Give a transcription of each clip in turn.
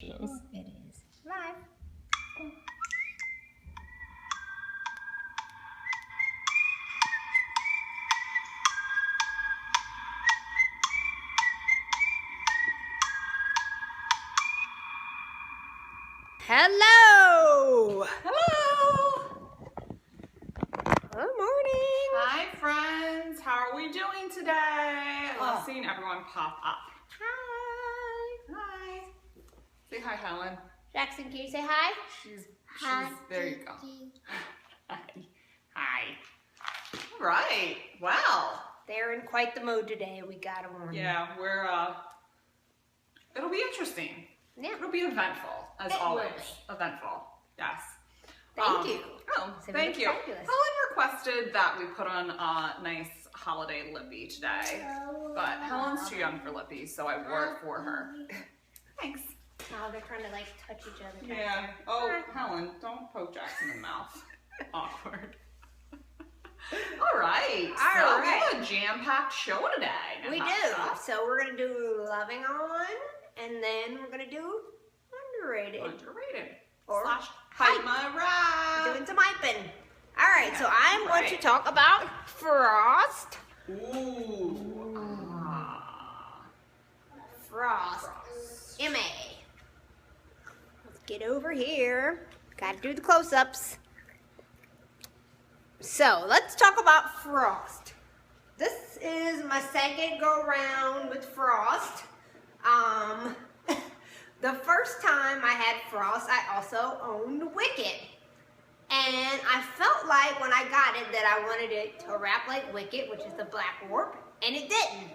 It is. Live. Hello! Hello! Good morning! Hi friends, how are we doing today? I love seeing everyone pop up. Hi! Hi! Say hi, Helen. Jackson, can you say hi? She's there you go. Hi. Hi. All right, well. They're in quite the mood today. We got them on. Yeah, it'll be interesting. Yeah. It'll be eventful, as always. Eventful, yes. Thank you. Oh, thank you. Fabulous. Helen requested that we put on a nice holiday lippy today, but Helen's too young for lippy, so I wore it for her. Thanks. Oh, they're trying to like touch each other. Yeah. Oh, Helen, don't poke Jackson in the mouth. Awkward. All right. So we have a jam-packed show today. We do. So we're gonna do loving on, and then we're gonna do underrated. Or hype my rap. Doing some hyping. All right. So I'm going to talk about Frost. Ooh. Frost. M.A. Let's get over here. Gotta do the close-ups. So let's talk about Frost. This is my second go-round with Frost. The first time I had Frost, I also owned Wicket. And I felt like when I got it that I wanted it to wrap like Wicket, which is the black warp, and it didn't.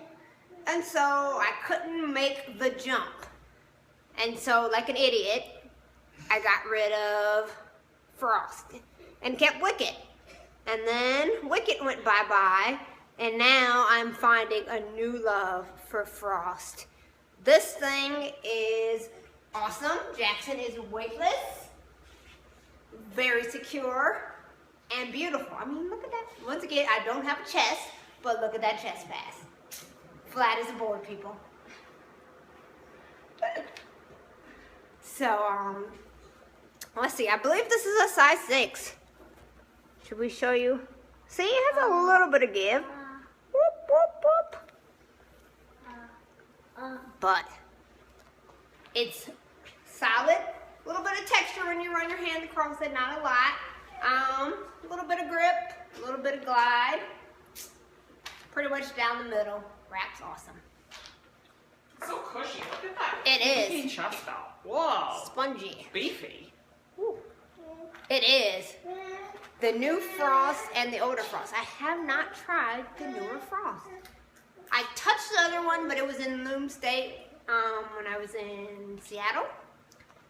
And so I couldn't make the jump. And so, like an idiot, I got rid of Frost and kept Wicket. And then Wicket went bye-bye, and now I'm finding a new love for Frost. This thing is awesome. Jackson is weightless, very secure, and beautiful. I mean, look at that. Once again, I don't have a chest, but look at that chest pass. Flat as a board, people. So, let's see. I believe this is a size 6. Should we show you? See, it has a little bit of give. Whoop, whoop, whoop. But it's solid. A little bit of texture when you run your hand across it, not a lot. A little bit of grip, a little bit of glide. Pretty much down the middle. Wrap's awesome. It's so cushy. Look at that. It is. Chest belt. Whoa. Spongy. Beefy. Ooh. It is. The new Frost and the older Frost. I have not tried the newer Frost. I touched the other one, but it was in Loom State when I was in Seattle.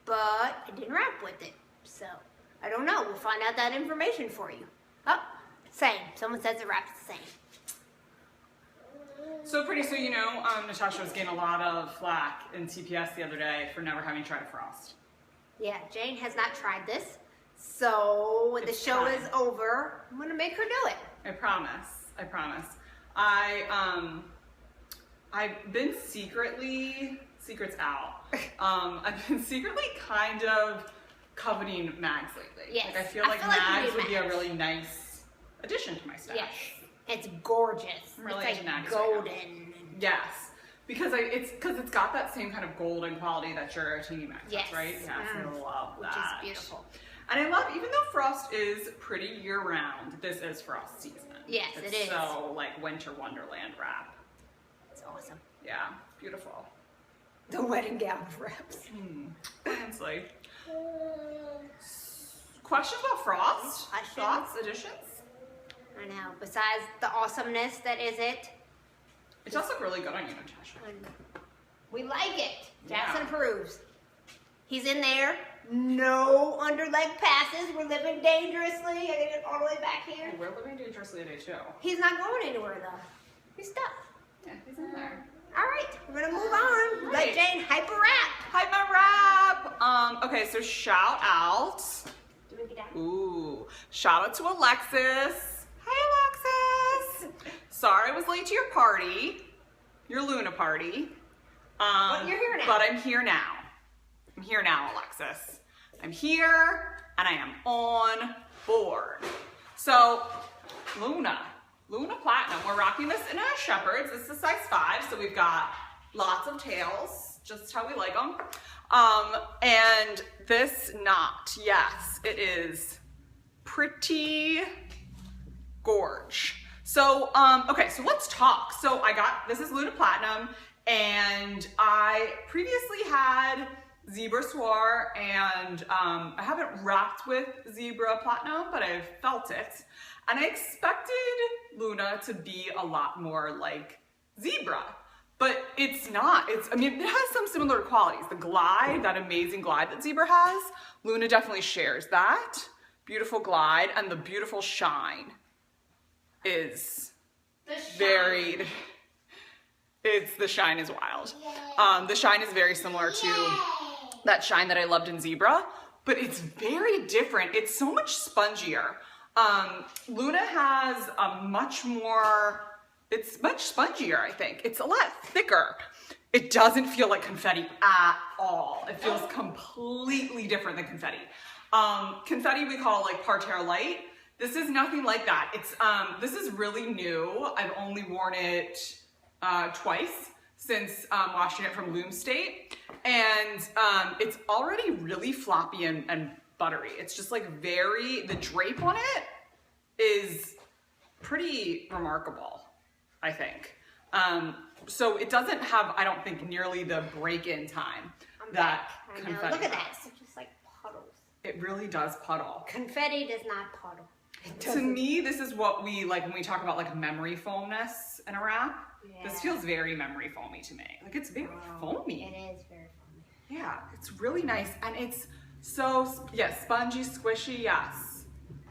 But I didn't wrap with it. So, I don't know. We'll find out that information for you. Oh, same. Someone says it wraps the same. So pretty soon, you know, Natasha was getting a lot of flack in TPS the other day for never having tried Frost. Yeah, Jane has not tried this. So when the show is over, I'm gonna make her do it. I promise. I promise. I've been secret's out. I've been secretly kind of coveting mags lately. Yes. Like I feel like mags would be a really nice addition to my stash. Yes. It's gorgeous. I'm really it's into like mags golden. right now. Yes. Because it's got that same kind of golden quality that your Etini mag has, right? Yes, I love that. Which is beautiful. And I love, even though Frost is pretty year-round, this is Frost season. Yes, it is. So, like, winter wonderland wrap. It's awesome. Yeah, beautiful. The wedding gown wraps. Fancy. Questions about Frost? Questions? Thoughts? Additions? I know. Besides the awesomeness that is it. It does look really good on you, Natasha. We like it. Jackson approves. He's in there. No underleg passes. We're living dangerously. I get it all the way back here. Oh, we're living dangerously today, too. He's not going anywhere, though. He's stuck. Yeah, he's in there. All right, we're going to move on. Let Jane hype a wrap. Hype my wrap. Okay, so shout out. Ooh, shout out to Alexis. Hey, Alexis. Sorry I was late to your party, your Luna party. But you're here now. But I'm here now. I'm here now, Alexis. I'm here and I am on board. So Luna Platinum, we're rocking this in a Shepherd's. This is size 5, so we've got lots of tails, just how we like them. And this knot, yes, it is pretty gorge. So, okay, so let's talk. So this is Luna Platinum, and I previously had Zebra Soir, and I haven't wrapped with Zebra Platinum, but I've felt it. And I expected Luna to be a lot more like Zebra, but it's not. I mean, it has some similar qualities. The glide, that amazing glide that Zebra has, Luna definitely shares that. Beautiful glide, and the beautiful shine is varied. The shine is wild. The shine is very similar to that shine that I loved in Zebra, but it's very different. It's so much spongier. Luna has it's much spongier, I think. It's a lot thicker. It doesn't feel like confetti at all. It feels completely different than confetti. Confetti we call like parterre light. This is nothing like that. This is really new. I've only worn it twice since washing it from Loom State, and it's already really floppy and buttery. It's just like the drape on it is pretty remarkable, I think. So it doesn't have, I don't think, nearly the break-in time that confetti Look at has. that, it's just like puddles. It really does puddle. Confetti does not puddle. To me, this is what we like when we talk about like memory foamness in a wrap. Yeah. This feels very memory foamy to me. Like it's very foamy. It is very foamy. Yeah, it's really nice. And it's so, yes, spongy, squishy, yes.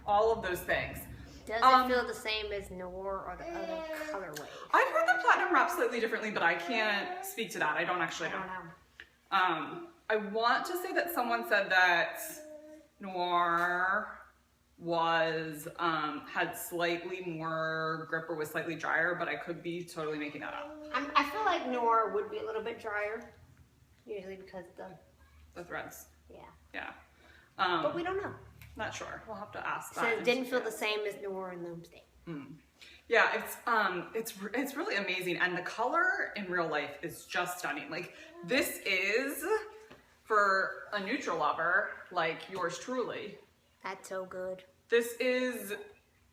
All of those things. Does it feel the same as Noir or the other colorways? I've heard the platinum wrap slightly differently, but I can't speak to that. I don't actually know. I want to say that someone said that Noir was had slightly more grip or was slightly drier, but I could be totally making that up. I feel like Noir would be a little bit drier, usually because of the threads. Yeah. Yeah. But we don't know. Not sure. We'll have to ask So that. it didn't feel the same as Noir and Loom State. Yeah, it's really amazing, and the color in real life is just stunning. Like this is for a neutral lover like yours truly. That's so good. This is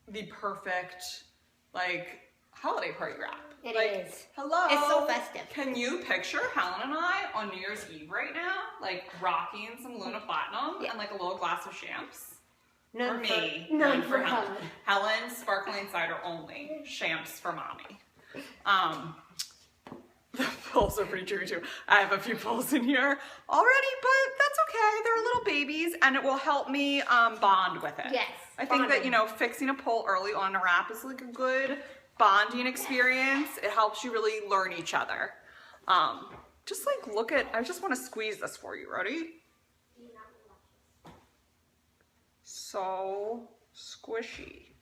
the perfect like holiday party wrap. It like, is. Hello. It's so festive. Can you picture Helen and I on New Year's Eve right now, like rocking some Luna Platinum and like a little glass of champs? None for me. None for Helen. Helen, sparkling cider only. Champs for mommy. The pulls are pretty tricky too. I have a few pulls in here already, but that's okay. They're little babies, and it will help me bond with it. Yes. I think that, you know, fixing a pull early on a wrap is like a good bonding experience. It helps you really learn each other. Just like look at, I just want to squeeze this for you. Ready? So squishy.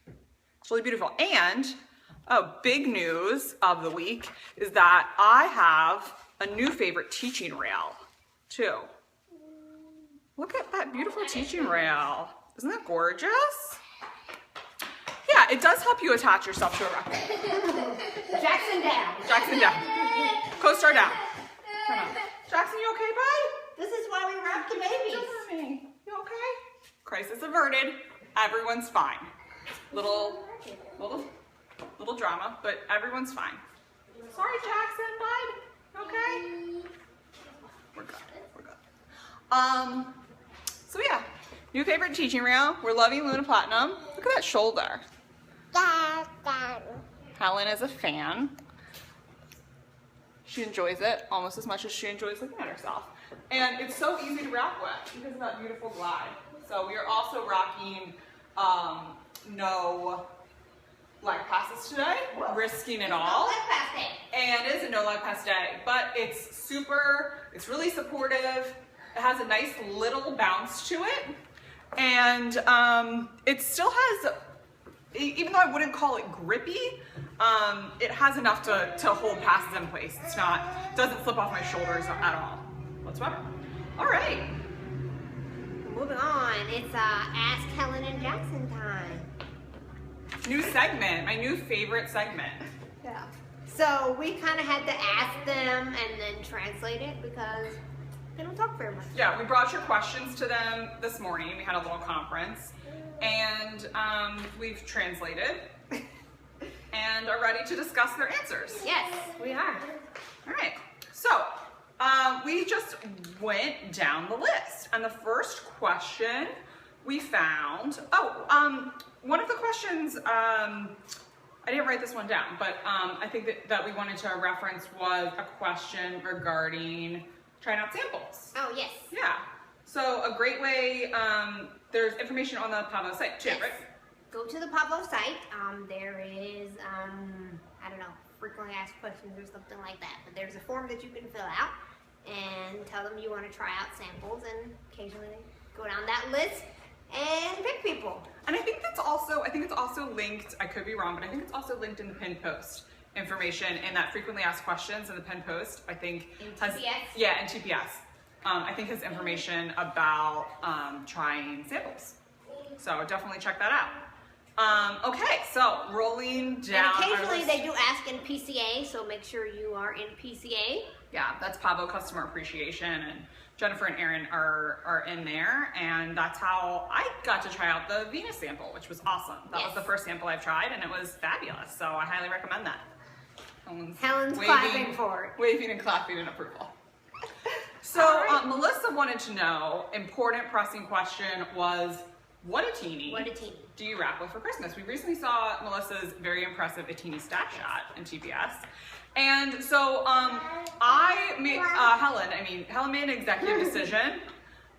It's really beautiful. And big news of the week is that I have a new favorite teaching rail too. Look at that beautiful teaching rail. Isn't that gorgeous? Yeah, it does help you attach yourself to a wrap. Jackson down. Jackson down. Co-star down. Turn on. Jackson, you okay, bud? This is why we wrap the babies. Don't hurt me. You okay? Crisis averted. Everyone's fine. Little drama, but everyone's fine. Sorry, Jackson, bud. Okay? We're good. We're good. So yeah, new favorite teaching rail. We're loving Luna Platinum. Look at that shoulder. Helen is a fan. She enjoys it almost as much as she enjoys looking at herself. And it's so easy to wrap with because of that beautiful glide. So we are also rocking no lag passes today, risking it all. And it is a no lag pass day, but it's really supportive. It has a nice little bounce to it. And it still has, even though I wouldn't call it grippy, it has enough to hold passes in place. It doesn't slip off my shoulders at all, whatsoever. All right. Moving on, it's Ask Helen and Jaxon time. New segment, my new favorite segment. Yeah. So we kind of had to ask them and then translate it because they don't talk very much. Yeah, we brought your questions to them this morning. We had a little conference, and we've translated and are ready to discuss their answers. Yes, we are. All right. So we just went down the list, and the first question we found. One of the questions. I didn't write this one down, but I think that we wanted to reference was a question regarding trying out samples. Oh, yes. Yeah. So a great way, there's information on the Pavo site too, Yes. right? Go to the Pavo site. There is, I don't know, frequently asked questions or something like that. But there's a form that you can fill out and tell them you want to try out samples, and occasionally go down that list and pick people. And I think it's also linked, I could be wrong, but I think it's also linked in the pinned post information in that frequently asked questions in the pinned post, I think In has, TPS? yeah, in TPS. I think has information about trying samples. So definitely check that out. Okay, so rolling down. And our occasionally list. they do ask in PCA, so make sure you are in PCA. Yeah, that's Pavo Customer Appreciation, and Jennifer and Aaron are in there, and that's how I got to try out the Venus sample, which was awesome. That was Yes. the first sample I've tried, and it was fabulous, so I highly recommend that. Helen's clapping for it. Waving and clapping in approval. So All right. Melissa wanted to know, important pressing question was, what Etini What Etini? do you wrap with for Christmas? We recently saw Melissa's very impressive Etini stat shot in TPS. And so Helen made an executive decision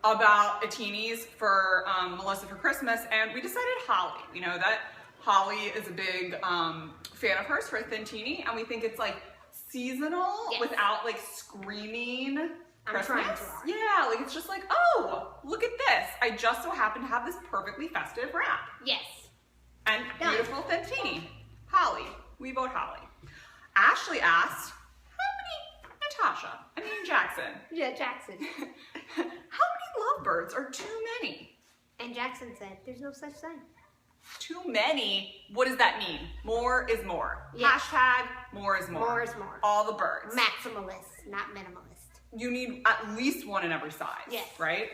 about Etinis for Melissa for Christmas, and we decided Holly. You know that Holly is a big fan of hers for a Thintini, and we think it's like seasonal Yes. without like screaming I'm Christmas. trying to. Yeah, like it's just like, oh, look at this. I just so happen to have this perfectly festive wrap. Yes. And Done. beautiful Thintini. Holly. We vote Holly. Ashley asked, Jackson. Yeah, Jaxon. How many lovebirds are too many? And Jaxon said, there's no such thing. Too many? What does that mean? More is more. Yes. Hashtag more is more. More is more. All the birds. Maximalist, not minimalist. You need at least one in every size. Yes. Right?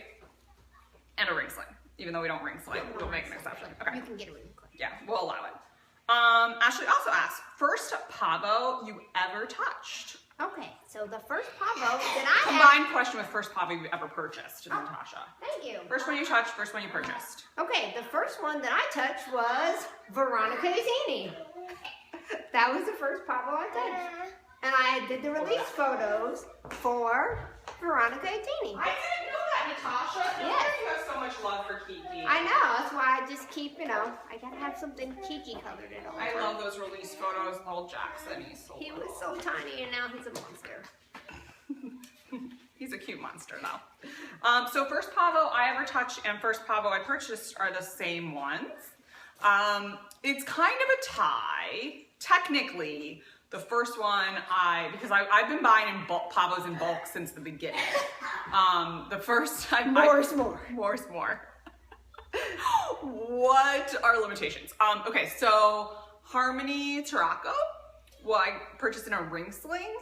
And a ring sling. Even though we don't ring sling, we'll make an exception. Okay. You can get a ring sling. Yeah, we'll allow it. Ashley also asked, first Pavo you ever touched? Okay, so the first Pavo that I Combined question with first Pavo you ever purchased, Natasha. Thank you. First one you touched, first one you purchased. Okay, the first one that I touched was Veronica Etini. That was the first Pavo I touched. And I did the release photos for Veronica Etini. I didn't know that, Natasha. No Yes. wonder you have so much love for Kiki. I know, that's why I just keep, I gotta have something Kiki colored at all. I love those release photos of old Jackson. He was so tiny and now he's a monster. He's a cute monster though. So first Pavo I ever touched and first Pavo I purchased are the same ones. It's kind of a tie. Technically, the first one because I've been buying in Pavos in bulk since the beginning. The first time More is more. More is more. What are limitations? Okay, so Harmony Tarocco, well, I purchased in a ring sling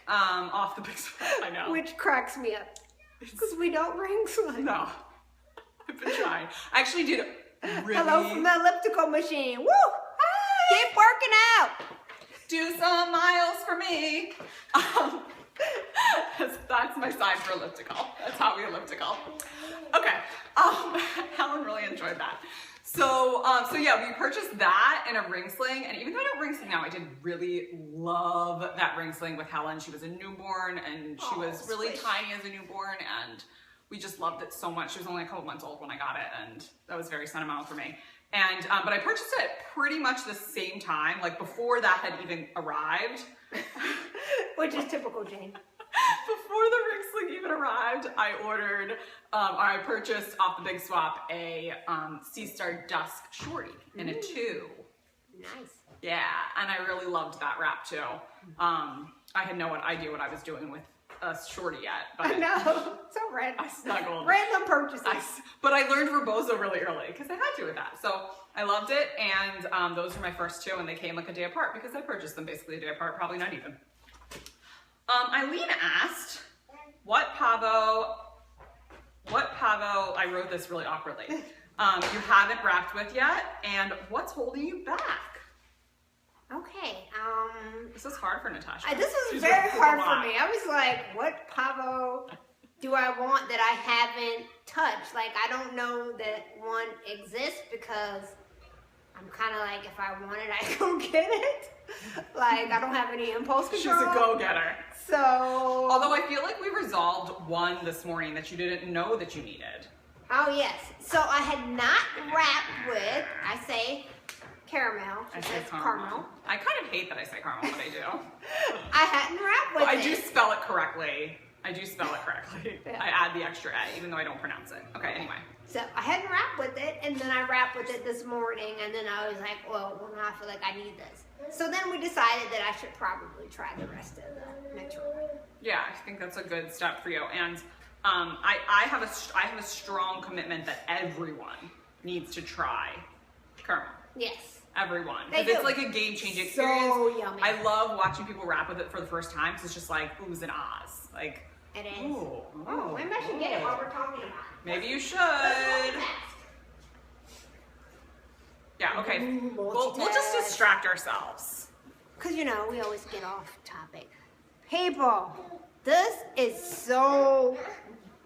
off the big spot. I know. Which cracks me up. Because we don't ring sling. No, I've been trying. I actually did really. Hello from the elliptical machine. Woo! Keep working out. Do some miles for me. That's my sign for elliptical. That's how we elliptical. Okay. Helen really enjoyed that. So yeah, we purchased that in a ring sling, and even though I don't ring sling now, I did really love that ring sling with Helen. She was a newborn, and she was really tiny as a newborn, and we just loved it so much. She was only a couple months old when I got it, and that was very sentimental for me. And but I purchased it pretty much the same time, like before that had even arrived. Which is typical Jane. Before the ring sling even arrived, I ordered, or I purchased off the Big Swap a Sea Star Dusk Shorty in a 2. Nice. Yeah, and I really loved that wrap too. I had no idea what I was doing with a shorty yet. But I know. So random. I snuggled. Random purchases. But I learned Rebozo really early because I had to with that. So I loved it, and those were my first two, and they came like a day apart because I purchased them basically a day apart, probably not even. Eileen asked, what Pavo, I wrote this really awkwardly, you haven't wrapped with yet, and what's holding you back? Okay, This is hard for Natasha. this was She's very like, hard for me. I was like, what Pavo do I want that I haven't touched? Like, I don't know that one exists because I'm kind of like, if I want it, I go get it. Like, I don't have any impulse control. She's a go-getter. So... Although I feel like we resolved one this morning that you didn't know that you needed. Oh, yes. So I had not wrapped with, I say caramel. I say caramel. I kind of hate that I say caramel, but I do. I hadn't wrapped with I do spell it correctly. Yeah. I add the extra A, even though I don't pronounce it. Okay, anyway. So I hadn't wrapped with it, and then I wrapped with it this morning, and then I was like, well, now I feel like I need this. So then we decided that I should probably try the rest of the next one. Yeah, I think that's a good step for you. And I have a strong commitment that everyone needs to try caramel. Yes. Everyone. They do. It's like a game-changing experience. So yummy. I love watching people wrap with it for the first time because it's just like oohs and ahs. Like, It is. ooh, Oh, maybe I should get it while we're talking about it. maybe you should. Let's Yeah, okay. Ooh, We'll just multitask. distract ourselves. Because, you know, we always get off topic. People, this is so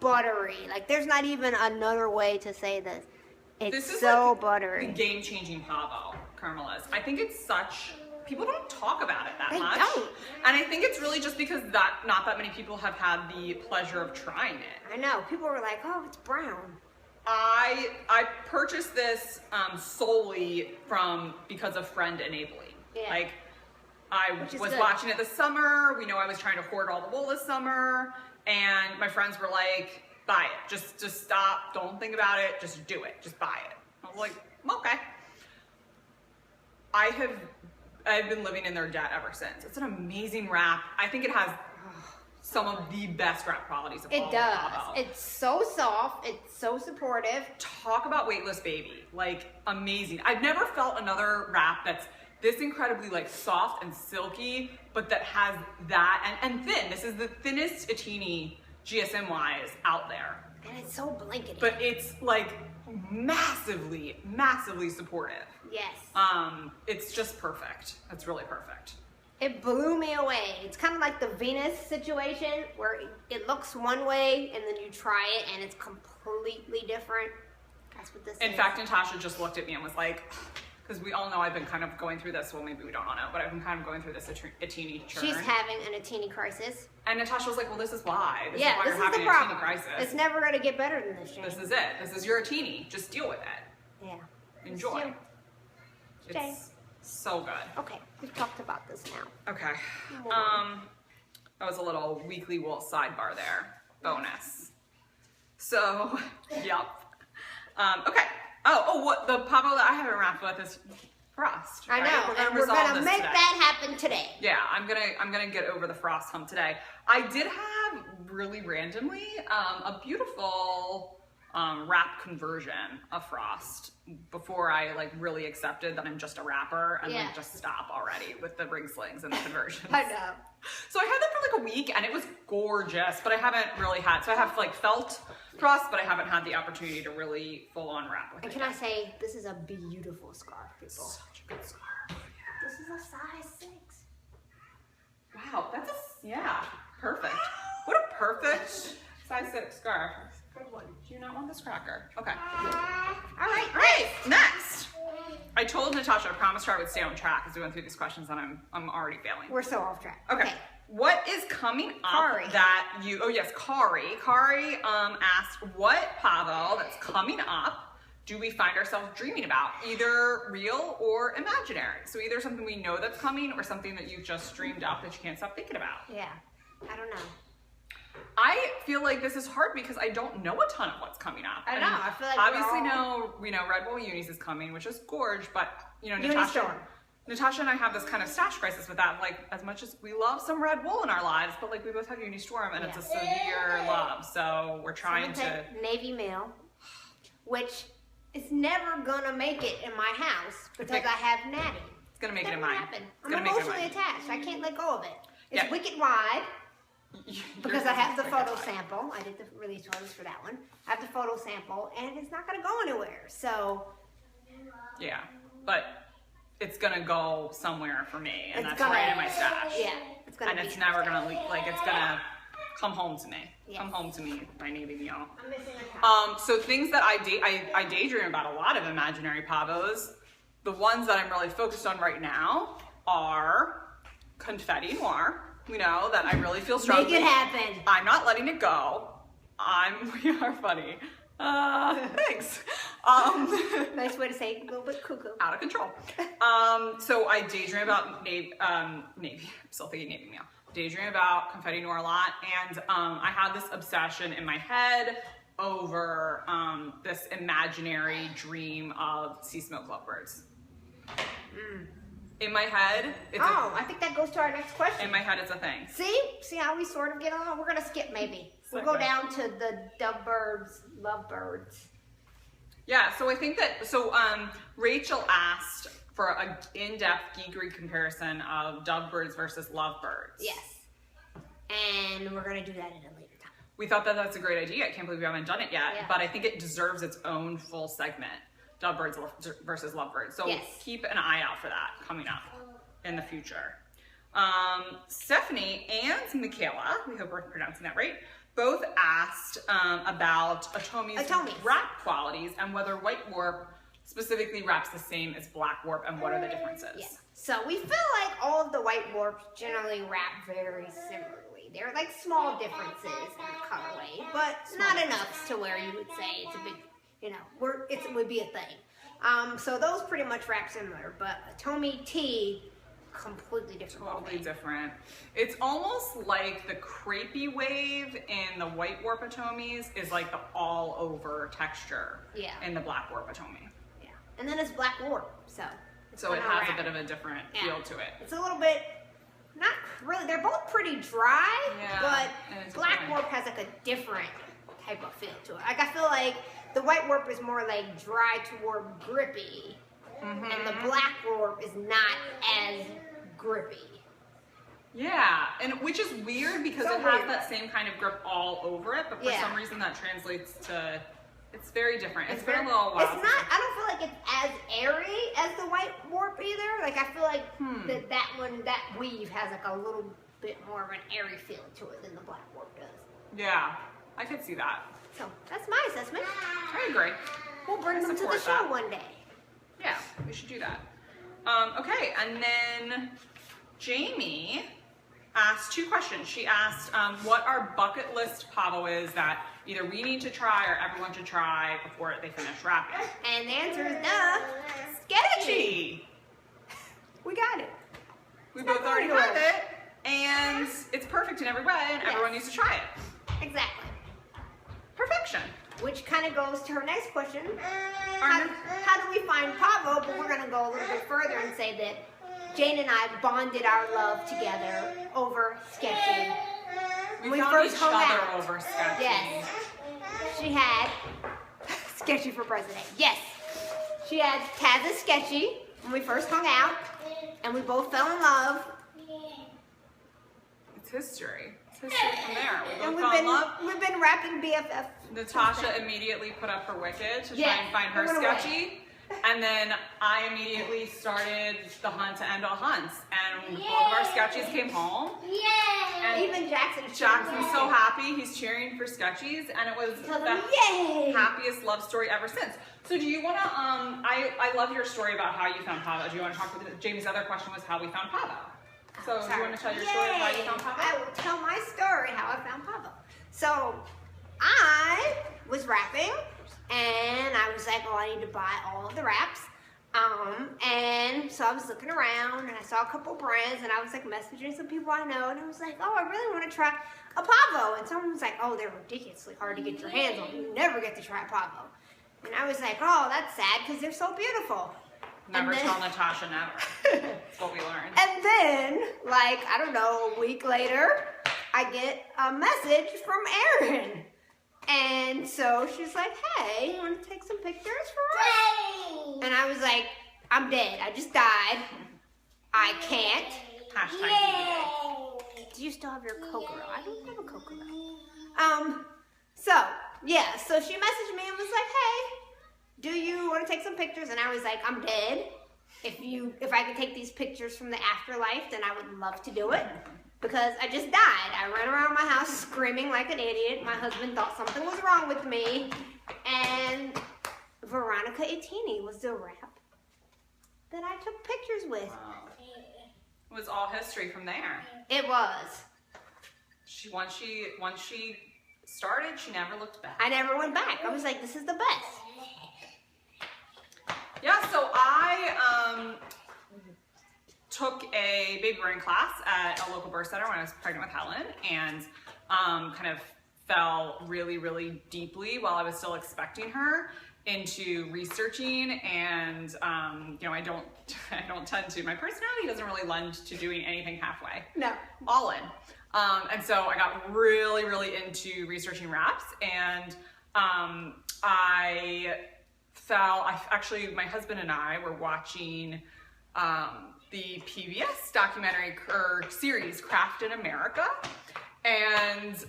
buttery. Like, there's not even another way to say this. It's This is so like buttery. the game-changing Pavo caramel is. I think it's such... People don't talk about it that They much. don't. And I think it's really just because not that many people have had the pleasure of trying it. I know. People were like, oh, it's brown. I purchased this solely because of friend enabling. Yeah. Like, I Which is was good. watching it this summer. We know I was trying to hoard all the wool this summer, and my friends were like, buy it. Just stop. Don't think about it. Just do it. Just buy it. I was like, okay. I've been living in their debt ever since. It's an amazing wrap. I think it has some of the best wrap qualities of all It of does. Pavo. It's so soft. It's so supportive. Talk about weightless baby. Like, amazing. I've never felt another wrap that's this incredibly like soft and silky, but that has that and thin. This is the thinnest Etini GSM wise out there. And it's so blankety. But it's like massively supportive. Yes. It's just perfect. It's really perfect. It blew me away. It's kind of like the Venus situation where it looks one way and then you try it and it's completely different. That's what this is. In fact, Natasha just looked at me and was like, because we all know I've been kind of going through this, well maybe we don't all know, but I've been kind of going through this Etini churn. She's having an Etini crisis. And Natasha was like, well this is why. This Yeah, is why this you're is the having an problem. Etini crisis. It's never going to get better than this, Jane. This is it. This is your Etini. Just deal with it. Yeah. Enjoy. Jane. It's so good. Okay, we've talked about this now. Okay. Move on. That was a little weekly wool sidebar there. Bonus. So, yep. Okay. What the Pavo that I haven't wrapped with is frost. I know, right? and we're resolve going to this make today. that happen today. Yeah, I'm gonna get over the frost hump today. I did have really randomly a beautiful wrap conversion of frost before I like really accepted that I'm just a wrapper and Yeah. like just stop already with the ring slings and the conversions. I know. So I had that for like a week and it was gorgeous, but I haven't really had, so I have like felt frost, but I haven't had the opportunity to really full on wrap with And it. can I say, this is a beautiful scarf, people. Such a good scarf. This is a size 6. Wow, that's perfect. What a perfect size 6 scarf. Good one. Do you not want this cracker? Okay. All right, Great. Next. I told Natasha, I promised her I would stay on track as we went through these questions, and I'm already failing. We're so off track. Okay. What is coming up Kari. that you? Oh yes, Kari. Kari asked, what Pavo that's coming up do we find ourselves dreaming about, either real or imaginary? So either something we know that's coming, or something that you've just dreamed up that you can't stop thinking about. Yeah, I don't know. I feel like this is hard because I don't know a ton of what's coming up. I know, I feel like obviously we're all- we know Red Bull Unis is coming, which is gorge, but you know Uni Natasha. Storm. Natasha and I have this kind of stash crisis with that. Like, as much as we love some red wool in our lives, but like we both have uni storm and it's a severe love. So we're trying to. Navy mail, which is never gonna make it in my house because I have Natty. It's gonna make it in mine. I'm emotionally attached. I can't let go of it. It's wicked wide. Because I have the photo sample. I did the release photos for that one. I have the photo sample and it's not gonna go anywhere. So yeah, but it's gonna go somewhere for me, and that's right in my stash. Yeah, it's gonna. And it's never gonna leak. Like it's gonna come home to me. Yes. Come home to me by Navy meal. I'm missing a top. So things that I daydream about a lot of imaginary pavos. The ones that I'm really focused on right now are confetti noir. We know that I really feel strongly. Make it happen. I'm not letting it go. We are funny. Thanks. Nice way to say a little bit cuckoo. Out of control. So I daydream about Navy. I'm still thinking Navy meal. Daydream about confetti noir a lot, and I had this obsession in my head over this imaginary dream of sea smoke lovebirds. In my head, I think that goes to our next question. In my head, it's a thing. See how we sort of get on? We're gonna skip maybe. We'll go down to the lovebirds. Yeah, so I think that, Rachel asked for an in-depth geekery comparison of dovebirds versus lovebirds. Yes. And we're going to do that at a later time. We thought that that's a great idea. I can't believe we haven't done it yet, but I think it deserves its own full segment, dovebirds versus lovebirds. So keep an eye out for that coming up in the future. Stephanie and Michaela, we hope we're pronouncing that right, both asked about Atomi's wrap qualities and whether white warp specifically wraps the same as black warp and what are the differences. Yes. So we feel like all of the white warps generally wrap very similarly. There are like small differences in colorway, but not enough to where you would say it's a big, it would be a thing. So those pretty much wrap similar, but Atomi T, completely different. Totally different. It's almost like the crepey wave in the white warp Atomis is like the all over texture in the black warp Atomi. Yeah. And then it's black warp, so it has a bit of a different feel to it. It's a little bit, not really, they're both pretty dry, but black warp has like a different type of feel to it. Like I feel like the white warp is more like dry toward grippy. And the black warp is not as grippy. Yeah, and which is weird because it has that same kind of grip all over it, but for some reason that translates to, it's very different. It's been a little while. It's not, I don't feel like it's as airy as the white warp either. Like I feel like that weave has like a little bit more of an airy feel to it than the black warp does. Yeah, I could see that. So that's my assessment. I agree. We'll bring them to the show one day. Yeah, we should do that. Okay, and then Jamie asked two questions. She asked what our bucket list Pavo is that either we need to try or everyone should try before they finish wrapping. And the answer is sketchy. We got it. We both already have it, and it's perfect in every way, and everyone needs to try it. Exactly. Perfection. Which kind of goes to her next question. How do we find Pavo? But we're going to go a little bit further and say that Jane and I bonded our love together over sketchy. We first hung out over sketchy. Yes. She had sketchy for president. Yes. She had Taz's sketchy when we first hung out, and we both fell in love. It's history. It's history from there. We both and fell in love. We've been rapping BFF. Natasha immediately put up her Wicked to try and find her sketchy. And then I immediately started the hunt to end all hunts. And both of our sketchies came home. Yay! And even Jackson's so happy. He's cheering for sketchies. And it was the happiest love story ever since. So do you want to, I love your story about how you found Pavo. Do you want to talk about Jamie's other question was how we found Pavo. So do you want to tell your story of how you found Pavo? I will tell my story how I found Pavo. So I was wrapping, and I was like, oh, I need to buy all of the wraps. And so I was looking around, and I saw a couple brands, and I was like messaging some people I know, and I was like, oh, I really want to try a Pavo. And someone was like, oh, they're ridiculously hard to get your hands on. You never get to try a Pavo. And I was like, oh, that's sad because they're so beautiful. Never tell Natasha never. That's what we learned. And then, like, I don't know, a week later, I get a message from Erin. And so she's like, hey, you want to take some pictures for us? And I was like, I'm dead. I just died. I can't. #DD. Do you still have your Kokoro? I don't have a Kokoro. So she messaged me and was like, hey, do you want to take some pictures? And I was like, I'm dead. If I could take these pictures from the afterlife, then I would love to do it. Because I just died. I ran around my house screaming like an idiot. My husband thought something was wrong with me. And Veronica Etini was the rep that I took pictures with. Wow. It was all history from there. It was. Once she started, she never looked back. I never went back. I was like, this is the best. Yeah, so I took a baby wearing class at a local birth center when I was pregnant with Helen, and kind of fell really, really deeply while I was still expecting her into researching, and I don't tend to. My personality doesn't really lend to doing anything halfway. No, all in. And so I got really, really into researching wraps, and actually, my husband and I were watching the PBS documentary or series Craft in America, and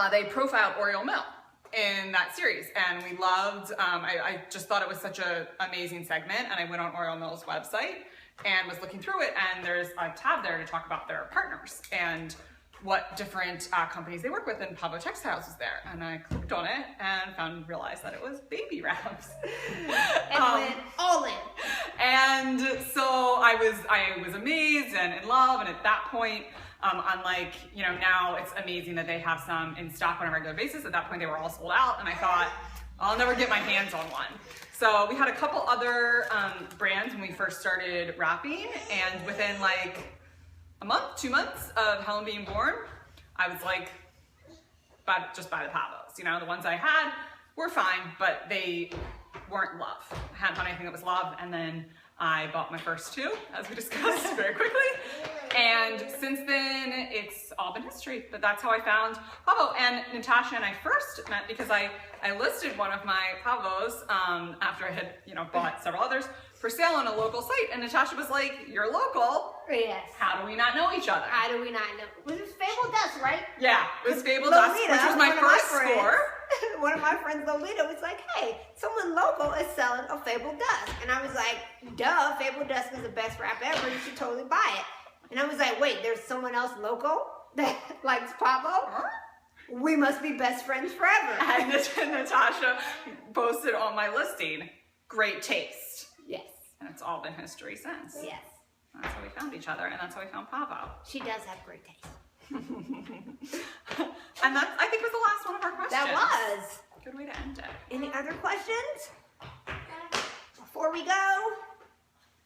they profiled Oriole Mill in that series, and we loved, I just thought it was such an amazing segment, and I went on Oriole Mill's website and was looking through it, and there's a tab there to talk about their partners and what different companies they work with, and Pavo Textiles was there, and I clicked on it and realized that it was baby wraps. And went all in. And so I was amazed and in love, and at that point, unlike, now it's amazing that they have some in stock on a regular basis. At that point, they were all sold out, and I thought, I'll never get my hands on one. So we had a couple other brands when we first started wrapping, and within like a month, 2 months of Helen being born, I was like, just buy the Pavos. The ones I had were fine, but they weren't love. I hadn't found anything that was love, and then I bought my first two, as we discussed very quickly. And since then, it's all been history. But that's how I found Pavo. And Natasha and I first met because I listed one of my Pavos after I had bought several others for sale on a local site. And Natasha was like, "You're local. Yes. How do we not know each other?" How do we not know? It was Fable Dust, right? Yeah, it was Fable Dust, which was my first store. One of my friends, Lolita, was like, hey, someone local is selling a Fable Dust. And I was like, duh, Fable Dust is the best wrap ever. You should totally buy it. And I was like, wait, there's someone else local that likes Pavo? Huh? We must be best friends forever. And Natasha posted on my listing, great taste. Yes. And it's all been history since. Yes. That's how we found each other, and that's how we found Pavo. She does have great taste. And that, I think, was the last one of our questions. That was. Good way to end it. Any other questions? Before we go?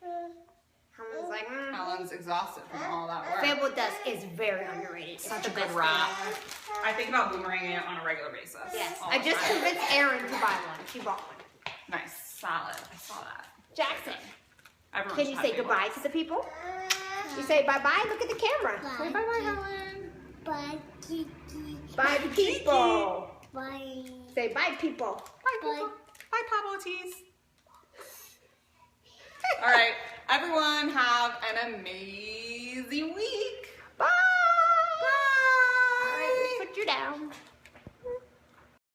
Helen's like, Helen's exhausted from all that work. Fable Dust is very underrated. Such a good wrap. I think about boomeranging it on a regular basis. Yes. I just convinced Erin to buy one. She bought one. Nice. Solid. I saw that. Jackson. Everyone Can you say goodbye to the people? You say bye-bye. Look at the camera. Say bye-bye, Helen. Bye, Kiki. Bye, people. Bye. Say bye, people. Bye, people. Bye, Pavo Tees. All right. Everyone have an amazing week. Bye. Bye. All right, put you down.